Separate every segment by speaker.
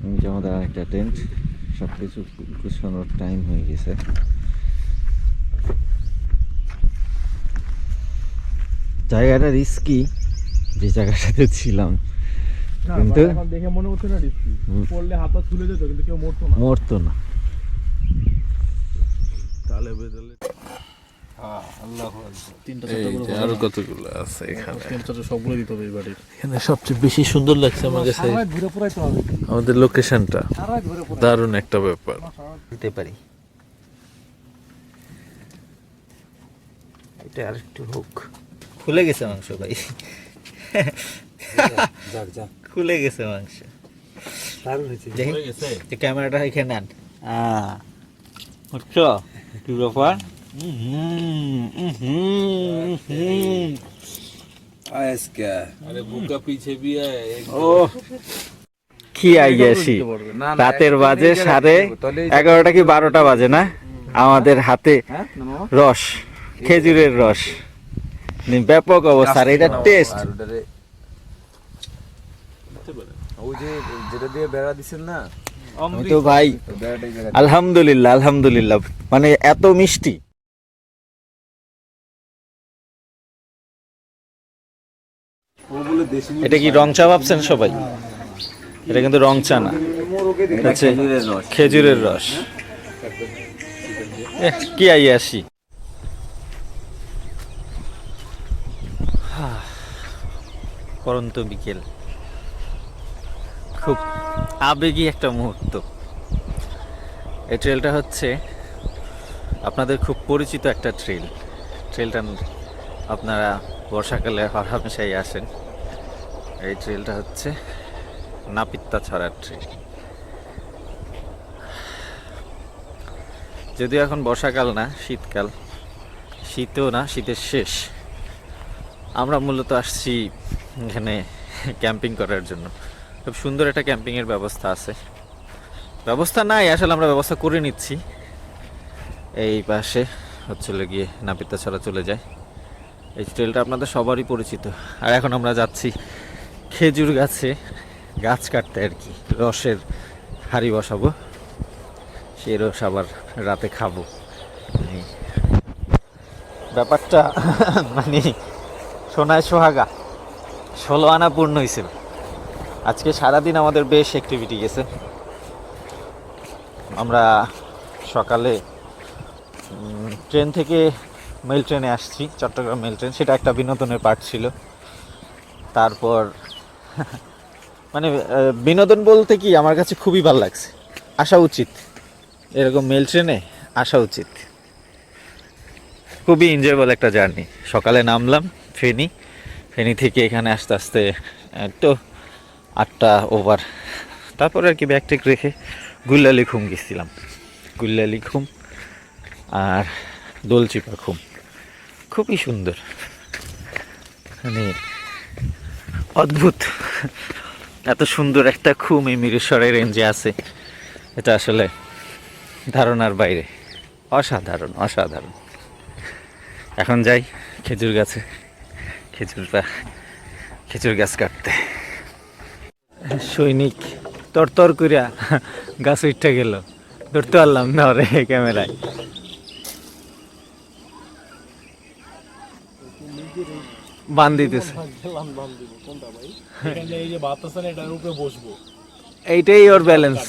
Speaker 1: আমাদের আরেকটা টেন্ট, সব কিছু গুছানোর টাইম হয়ে গেছে। জায়গাটা রিস্কি, যে জায়গাটাতে ছিলাম, কিন্তু
Speaker 2: দেখে মনে হচ্ছে না রিস্কি, পড়লে হাত পা ছুলে যেত কিন্তু কেউ মরতো না। তাহলে বেদলে আরো কতগুলো আছে এখানে, সবগুলো দিতে হবে এই বাড়ির। এখানে সবচেয়ে বেশি সুন্দর লাগছে আমার কাছে আমাদের লোকেশনটা, দারুণ একটা ব্যাপার।
Speaker 1: দিতে পারি, এটা আর একটু হোক। খুলে গেছে মাংস ভাই, খুলে গেছে মাংস। ক্যামেরাটা এখানে আন, বুঝছো কি ব্যাপার? কি আইয়াছি, রাতের বাজে 11:30 কি 12টা বাজে না, আমাদের হাতে রস, খেজুরের রস, ব্যাপক অবস্থা। আর এটা টেস্ট,
Speaker 2: ওই যে যেটা দিয়ে বেড়া দিছেন না,
Speaker 1: আমি তো ভাই আলহামদুলিল্লাহ আলহামদুলিল্লাহ, মানে এত মিষ্টি। এটা কি রং চা ভাবছেন সবাই? এটা কিন্তু রং চা না, খেজুরের রস। কি আইয়াছি, পরন্ত বিকেল, খুব আবেগী একটা মুহূর্ত। এই ট্রেলটা হচ্ছে আপনাদের খুব পরিচিত একটা ট্রেলটা আপনারা বর্ষাকালে হরহামেশাই আসেন। এই ট্রেলটা হচ্ছে নাপিত্তাছড়ার ট্রেল। যদিও এখন বর্ষাকাল না, শীতকাল, শীতও না, শীতের শেষ। আমরা মূলত আসছি এখানে ক্যাম্পিং করার জন্য। খুব সুন্দর একটা ক্যাম্পিংয়ের ব্যবস্থা আছে, ব্যবস্থা নাই আসলে, আমরা ব্যবস্থা করে নিচ্ছি। এই পাশে হচ্ছে গিয়ে নাপিত্তাছড়া চলে যায়। এই ট্রেলটা আপনাদের সবারই পরিচিত। আর এখন আমরা যাচ্ছি খেজুর গাছে গাছ কাটতে আর কি, রসের হাঁড়ি বসাবো, সেই রস আবার রাতে খাবো। ব্যাপারটা মানে সোনায় সোহাগা, 16 আনা পূর্ণ হয়েছিল। আজকে সারাদিন আমাদের বেশ অ্যাক্টিভিটি গেছে। আমরা সকালে ট্রেন থেকে মেল ট্রেনে আসছি, চট্টগ্রাম মেল ট্রেন, সেটা একটা বিনোদনের পার্ট ছিল। তারপর মানে বিনোদন বলতে কি, আমার কাছে খুবই ভালো লাগছে, আসা উচিত, এরকম মেল ট্রেনে আসা উচিত। খুবই এনজয়েবল একটা জার্নি। সকালে নামলাম ফেনী থেকে এখানে আস্তে আস্তে তো 8টা ওভার, তারপর আর কি ব্যাগ টেক রেখে গুল্লালিখুম গেছিলাম। গুল্লালিখুম আর দোলচিপা খুম, খুবই সুন্দর, মানে অদ্ভুত। এত সুন্দর একটা খুম এই মিরসরাই রেঞ্জে আছে, এটা আসলে ধারণার বাইরে, অসাধারণ অসাধারণ। এখন যাই খেজুর গাছে, খেজুর গাছ কাটতে। সৈনিক তরতর করিয়া গাছ উঠতে গেল, ধরতে পারলাম না রে ক্যামেরায়। বান দিতেছে, এইটাই ওর ব্যালেন্স।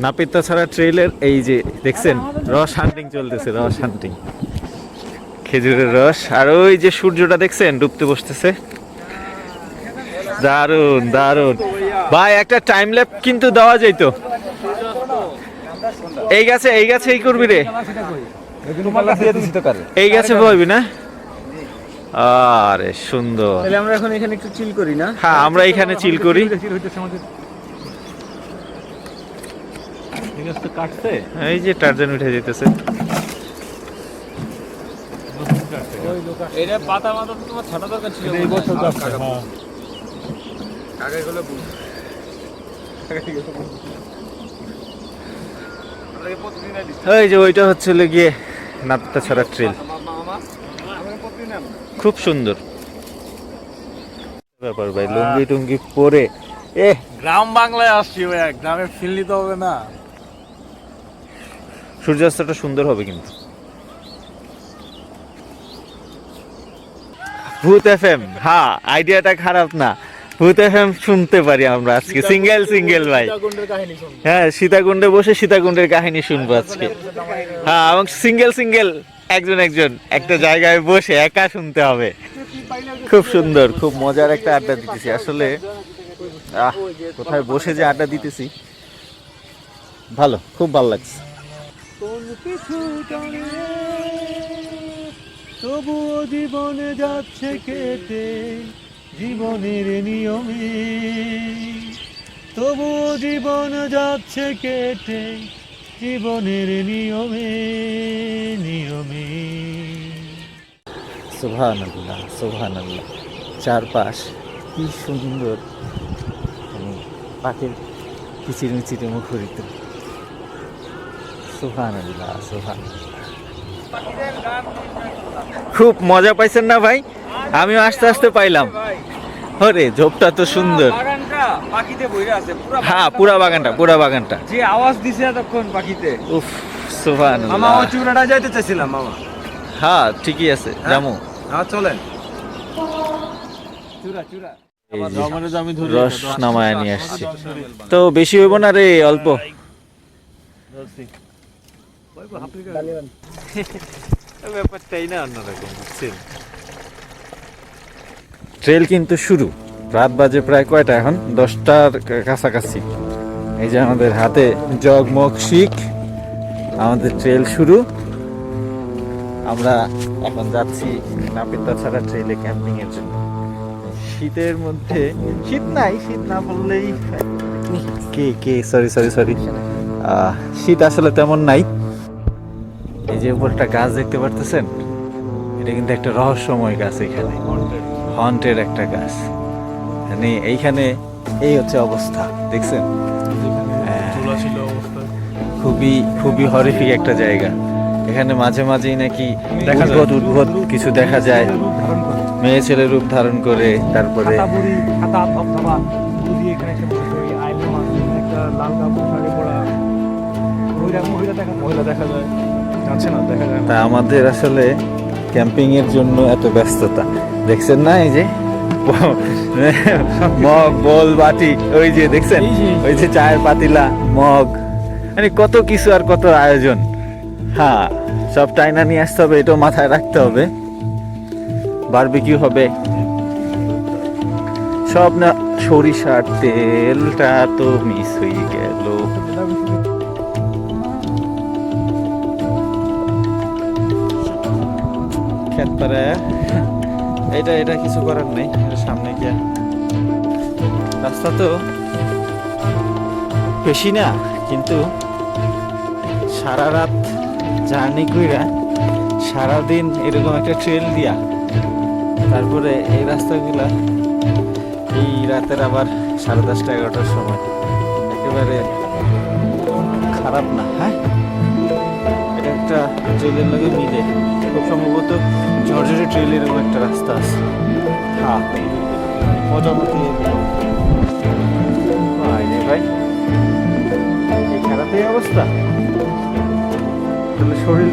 Speaker 1: নাপিত্তাছড়া ট্রেইলের এই যে দেখছেন রস হান্টিং চলতেছে, রস হান্টিং, খেজুরের রস। আর ওই যে সূর্যটা দেখছেন ডুবতে বসতেছে, দারুন দারুন ভাই। একটা টাইম ল্যাপ কিন্তু দেওয়া যেত। এই গাছে এই করবি রে, এই গাছে বলবি না? আরে সুন্দর,
Speaker 2: তাহলে আমরা এখন এখানে একটু চিল করি না?
Speaker 1: হ্যাঁ আমরা এখানে চিল করি।
Speaker 2: কাটছে,
Speaker 1: এই যে টার্জান উঠে যেতেছে।
Speaker 2: এটা পাতা মাথা তো তোমার ছাটা দরকার ছিল, এই বছর কাটছে। হ্যাঁ আগে গুলো
Speaker 1: এই যে ওইটা হচ্ছে গিয়ে নাপিত্তাছড়া ট্রেল, খুব সুন্দর ব্যাপার ভাই। লুঙ্গি টুঙ্গি পরে এ
Speaker 2: গ্রাম বাংলায় আসছি ভাইয়া, গ্রামে ফিল নিতে হবে না?
Speaker 1: সূর্যাস্তটা সুন্দর হবে কিন্তু। ভূত এফএম, হ্যাঁ আইডিয়াটা খারাপ না। ভূত এফএম শুনতে পারি আমরা আজকে সিঙ্গেল ভাই। হ্যাঁ, সীতাকুণ্ডে বসে সীতাকুণ্ডের কাহিনী শুনবো আজকে। হ্যাঁ, এবং সিঙ্গেল একজন একটা জায়গায় বসে একা শুনতে হবে। খুব সুন্দর, খুব মজার একটা আড্ডা দিতেছি আসলে। কোথায় বসে যে আড্ডা দিতেছি, ভালো, খুব ভালো লাগছে। তবুও জীবনে যাচ্ছে কেটে জীবনের নিয়মে, তবুও জীবন যাচ্ছে কেটে জীবনের নিয়মে। সুবহানাল্লাহ সুবহানাল্লাহ, চারপাশ কি সুন্দর, পাখির কিচিরমিচিরে মুখরিত। সুবহানাল্লাহ সুবহানাল্লাহ। খুব মজা পাইছেন না ভাই? আমিও আস্তে আস্তে পাইলাম। ওরে ঝোপটা তো সুন্দর। হ্যাঁ, পুরা বাগানটা
Speaker 3: যে আওয়াজ দিছে এতক্ষণ পাখিতে।
Speaker 1: উফ, সুবহানাল্লাহ।
Speaker 3: মামা আমার চূড়াটা যাইতে চাইছিলাম মামা।
Speaker 1: হ্যাঁ ঠিকই আছে, যামু।
Speaker 3: চলেন।
Speaker 1: রস নামায় নিয়ে আসছি, তো বেশি হইব না রে, অল্প। ব্যাপারটাই না অন্যরকম, বুঝছেন? ট্রেল কিন্তু শুরু। রাত বাজে প্রায় কয়টা এখন? 10টার কাছাকাছি। এই যে আমাদের হাতে জগমগ শিখ, আমাদের ট্রেল শুরু। আমরা এখন যাচ্ছি নাপিত্তাছড়া ট্রেলে ক্যাম্পিং এর জন্য। শীতের মধ্যে, শীত নাই, শীত না বললেই সরি শীত আসলে তেমন নাই। এই যে উপরটা গাছ দেখতে পারতেছেন, এটা কিন্তু একটা রহস্যময় গাছ। এখানে হন্টের একটা গাছ, মানে এইখানে এই হচ্ছে অবস্থা, দেখছেন? খুবই হরিফিক একটা জায়গা। এখানে মাঝে মাঝেই নাকি উদ্ভট কিছু দেখা যায়, মেয়ে ছেলে রূপ ধারণ করে। তারপরে তা আমাদের আসলে ক্যাম্পিং এর জন্য এত ব্যস্ততা, দেখছেন না? এই যে মগ, বল, বাটি, ওই যে দেখছেন, ওই যে চায়ের পাতিলা, মগ, মানে কত কিছু আর কত আয়োজন। হ্যাঁ, সব টাইনা নিয়ে আসতে হবে, এটাও মাথায় রাখতে হবে। বারবিকিউ হবে সব না। সরিষার তেলটা তো মিস হয়ে গেল। খেত পারে, এটা কিছু করার নেই, সামনে গিয়া। রাস্তা তো বেশি না, কিন্তু সারা রাত জার্নি কইরা সারাদিন এরকম একটা ট্রেল দিয়া, তারপরে এই রাস্তাগুলা এই রাতের আবার 10:30 11টার সময় একেবারে খারাপ না। হ্যাঁ, এটা একটা ট্রেলের লগে মিলে, খুব সম্ভবত ঝরঝরে ট্রেল এরকম একটা রাস্তা আছে। হ্যাঁ, মোটামুটি ভাই এই খারাপ এই অবস্থা, তাহলে শরীর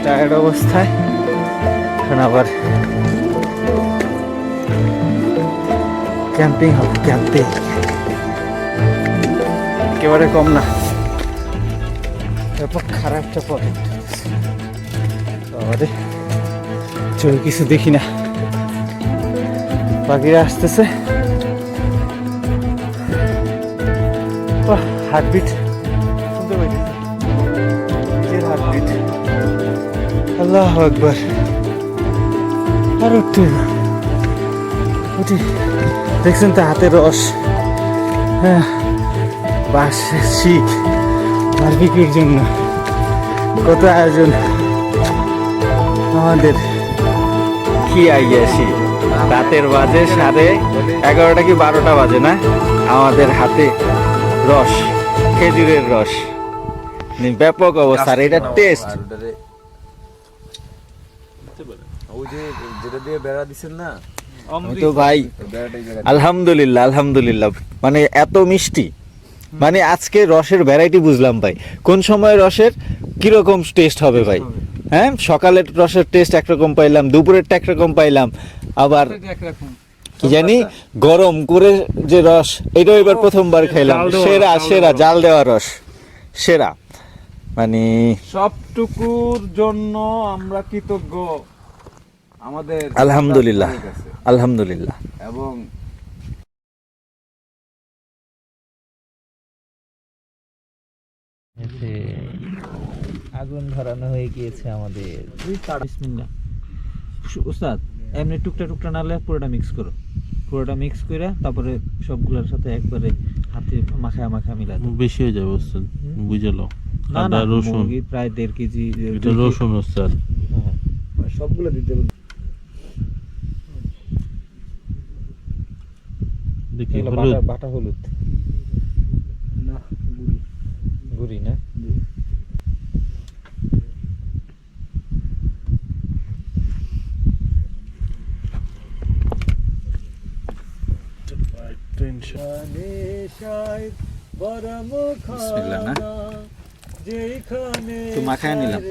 Speaker 1: টায়ার্ড অবস্থায় এখন আবার ক্যাম্পিং হবে। একেবারে কম না, ব্যাপক খারাপ একটা পয়েন্ট। আমাদের চোখে কিছু দেখি না, পাখিরা আসতেছে। হার্টবিট শুনতে পাইছি, নিজের হার্টবিট। আল্লাহু আকবার। আর উঠতে উঠি, দেখছেন তো হাতের রস, হ্যাঁ, বাঁশ শিখ বারবিকিউর জন্য কত আয়োজন। আমাদের কি আইয়াছি, রাতের বাজে 11:30 কি 12টা বাজে না, আমাদের হাতে রস, খেজুরের রস, ব্যাপক অবস্থা। আর এটা টেস্ট,
Speaker 3: ওই যে যেটা দিয়ে বেড়া দিচ্ছেন না,
Speaker 1: আমি তো ভাই আলহামদুলিল্লাহ আলহামদুলিল্লাহ, মানে এত মিষ্টি, মানে আজকে রসের ভ্যারাইটি বুঝলাম ভাই, কোন সময় রসের কিরকম টেস্ট হবে ভাই। হ্যাঁ, সকালের রসের টেস্ট একরকম পাইলাম, দুপুরেরটা একরকম পাইলাম, আবার কি জানি গরম করে যে রস, এটাও এবার প্রথমবার খাইলাম, সেরা সেরা জাল দেওয়া রস সেরা, মানে
Speaker 3: সবটুকুর জন্য আমরা কৃতজ্ঞ আমাদের
Speaker 1: আলহামদুলিল্লাহ
Speaker 3: কাছে।
Speaker 1: আলহামদুলিল্লাহ।
Speaker 3: এবং
Speaker 1: আগুন ধরানো হয়ে গিয়েছে আমাদের। বিসমিল্লাহ। উস্তাদ এমনি টুকটা টুকটা নালে পুরোটা মিক্স করো, পুরোটা মিক্স করে তারপরে সবগুলোর সাথে একবারে হাতে মাখায় মাখায় মিলা দাও।
Speaker 2: বেশি হয়ে যাবে ওস্তাদ, বুঝে লও।
Speaker 1: না না,
Speaker 2: আদা রসুন
Speaker 1: মুরগি প্রায় 1.5 কেজি।
Speaker 2: এটা রসুন ওস্তাদ,
Speaker 1: হ্যাঁ,
Speaker 3: সবগুলো দিতে হবে।
Speaker 2: দেখি
Speaker 1: এগুলো
Speaker 2: হলুদ
Speaker 1: বাটা বাটা হলুদ
Speaker 3: না, গুড়ি।
Speaker 1: গুঁড়ি না। বিসমিল্লাহ না, তো মাখায় নিলাম।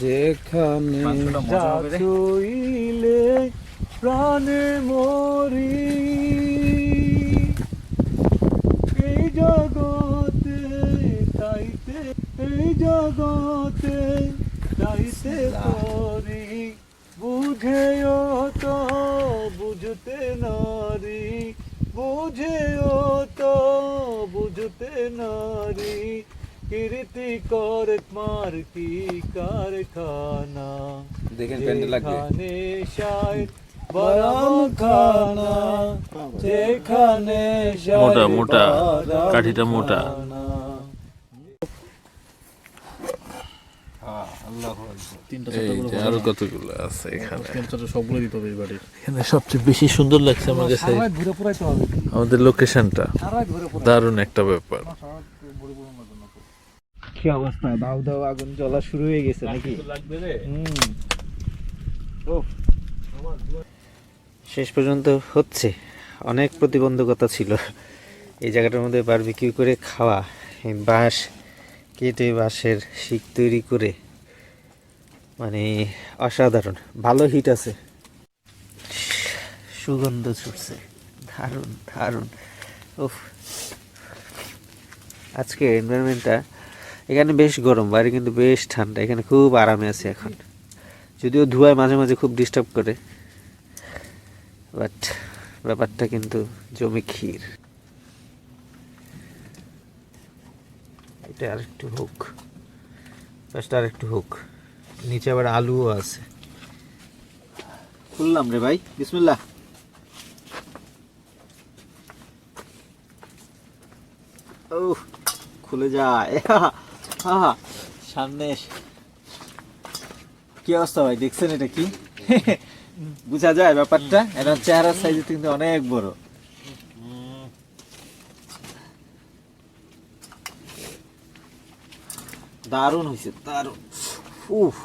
Speaker 3: যেখানে
Speaker 1: মাংসটা মজা হবে রে।
Speaker 3: ছুঁইলে প্রাণে মরি, এই জগতে তাইতে, এই জগতে তাইতে করি, বুঝেও তো বুঝতে নারী, বুঝেও তো বুঝতে নারী, কীর্তি কর মার কি কারখানা, দেখেন প্যান্ডেল লাগবে। যেখানে শায়ের বারাম খানা, যেখানে
Speaker 2: মোটা মোটা, কাঠিটা মোটা। এই যে আরো কতগুলো আছে এখানে,
Speaker 3: সবগুলো দিতে হবে এই বাড়ির।
Speaker 2: এখানে সবচেয়ে বেশি সুন্দর লাগছে আমার কাছে
Speaker 3: ঘুরে পুরাইতে হবে,
Speaker 2: আমাদের লোকেশনটা, দারুণ একটা ব্যাপার।
Speaker 1: কি অবস্থা, দাও দাও আগুন জ্বলা শুরু হয়ে গেছে নাকি? শেষ পর্যন্ত হচ্ছে। অনেক প্রতিবন্ধকতা ছিল এই জায়গাটার মধ্যে বারবিকিউ করে খাওয়া, এই বাঁশ কেটে বাঁশের শিক তৈরি করে, মানে অসাধারণ। ভালো হিট আছে, সুগন্ধ ছুটছে, দারুণ দারুণ। উফ, আজকে এনভায়রনমেন্টটা এখানে বেশ গরম, বাইরে কিন্তু বেশ ঠান্ডা, এখানে খুব আরামে আছে এখন, যদিও ধোঁয়ায় মাঝে মাঝে খুব ডিস্টার্ব করে, বাট ব্যাপারটা কিন্তু জমি ক্ষীর। এটা আরেকটু হোক, পাশটা আরেকটু হোক, নিচে আবার আলুও আছে। খুললাম রে ভাই, বিসমিল্লাহ। ও খুলে যায়, সামনে কি অবস্থা ভাই, দেখছেন এটা কি? বুঝা যায় ব্যাপারটা, এটা চেহারার সাইজ কিন্তু অনেক বড়। দারুণ হয়েছে, দারুণ। উফ,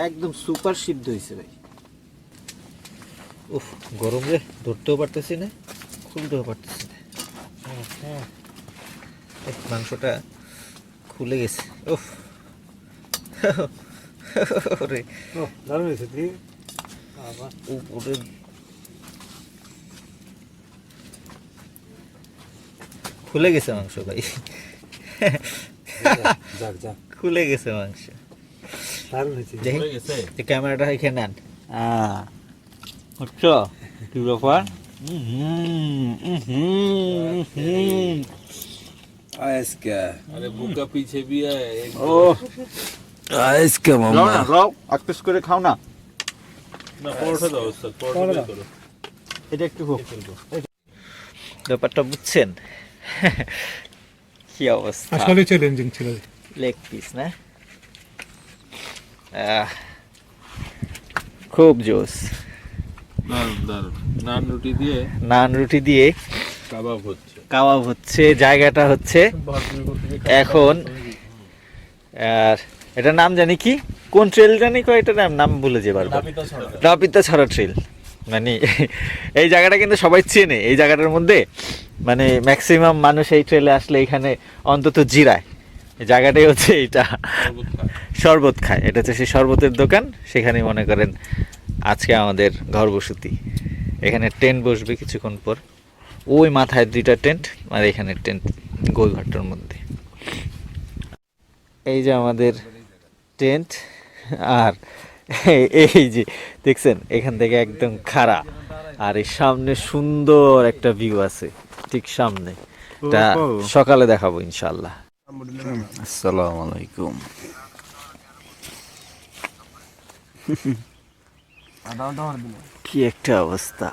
Speaker 1: একদম সুপার সিদ্ধ হয়েছে ভাই। উফ, গরম রে, ধরতেও পারতেছি না, খুলতেও পারতেছি না। মাংসটা খুলে গেছে। উফ রে,
Speaker 3: দারুণ হয়েছে।
Speaker 1: উপরে খুলে গেছে মাংস ভাই, খুলে গেছে মাংস। ক্যামেরাটা এখানে নেন, বুঝছো কি ব্যাপার?
Speaker 2: আরে বুকা পিছে भी है
Speaker 1: ও
Speaker 2: আজকে মামা
Speaker 1: রাও আস্তে করে খাও না।
Speaker 2: না পরোটা দাও স্যার, পরোটা করো।
Speaker 1: এটা একটু হোক, ব্যাপারটা বুঝছেন? কি অবস্থা,
Speaker 3: আসলে চ্যালেঞ্জিং ছিল।
Speaker 1: লেগ পিস না, খুব জোস।
Speaker 2: দারুণ দারুণ। নান রুটি দিয়ে,
Speaker 1: নান রুটি দিয়ে
Speaker 2: কাবাব হচ্ছে,
Speaker 1: কাবাব হচ্ছে, জায়গাটা হচ্ছে এখন আর এটার নাম জানি কি, কোন ট্রেল জানি কয়, এটার নাম ভুলে যে বারবার। নাপিতাছড়া ট্রেল। মানে এই জায়গাটা কিন্তু সবাই চেনে। এই জায়গাটার মধ্যে মানে ম্যাক্সিমাম মানুষ এই ট্রেলে আসলে এখানে অন্তত জিরায়। এই জায়গাটাই হচ্ছে এইটা, শরবত খায়। এটা হচ্ছে সেই শরবতের দোকান। সেখানে মনে করেন আজকে আমাদের ঘর বসতি। এখানে টেন্ট বসবে কিছুক্ষণ পর। ওই মাথায় 2টা টেন্ট, আর এখানে টেন্ট গোল ঘরটার মধ্যে। এই যে আমাদের টেন্ট। আর এই যে দেখছেন এখান থেকে একদম খাড়া, আর এই সামনে সুন্দর একটা ভিউ আছে ঠিক সামনে। এটা সকালে দেখাবো ইনশাল্লাহ। আসসালামু আলাইকুম। কি একটা অবস্থা।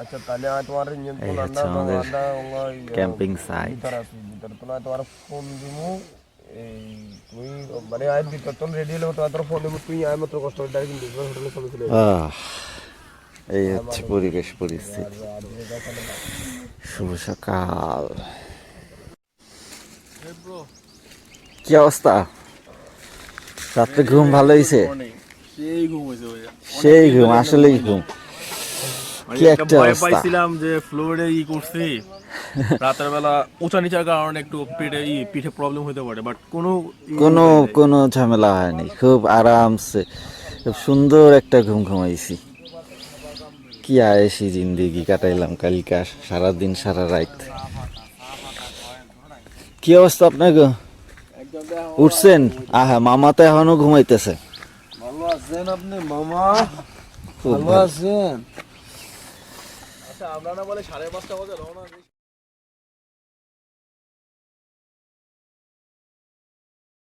Speaker 4: আচ্ছা তাহলে আমি তোমার
Speaker 1: এই হচ্ছে আমাদের ক্যাম্পিং সাইট।
Speaker 4: তোমার ফোন দিমু এই তুই মানে আই ভিতর তো রেডি হলে তোর ফোন দিমু, তুই আই মাত্র কষ্ট করে ডাইরেক্ট ডিসপ্লে হোটেলে চলে চলে
Speaker 1: এই হচ্ছে পরিবেশ পরিস্থিতি। শুভ সকাল। কি অবস্থা? রাত্রে ঘুম ভালো হয়েছে?
Speaker 3: সেই ঘুম হয়েছে ভাইয়া,
Speaker 1: সেই ঘুম, আসলেই ঘুম। কি একটা
Speaker 3: ভয়
Speaker 1: অবস্থা।
Speaker 3: পাইছিলাম যে ফ্লোরে করছি রাতের বেলা উঁচা নিচার কারণে একটু পিঠে প্রবলেম হতে পারে, বাট
Speaker 1: কোনো ঝামেলা হয়নি, খুব আরামসে খুব সুন্দর একটা ঘুম ঘুমাইছি। কি আয়েসি জিন্দেগি কাটাইলাম কালকা সারাদিন সারা রাত। কি অবস্থা আপনার? উঠছেন? আহা, মামা তো এখনো ঘুমাইতেছে।
Speaker 4: ভালো আছেন আপনি মামা?
Speaker 1: খুব
Speaker 4: ভালো
Speaker 1: ভালো।
Speaker 4: আছেন?
Speaker 3: আচ্ছা আমরা না বলে 5:30 বাজে রওনা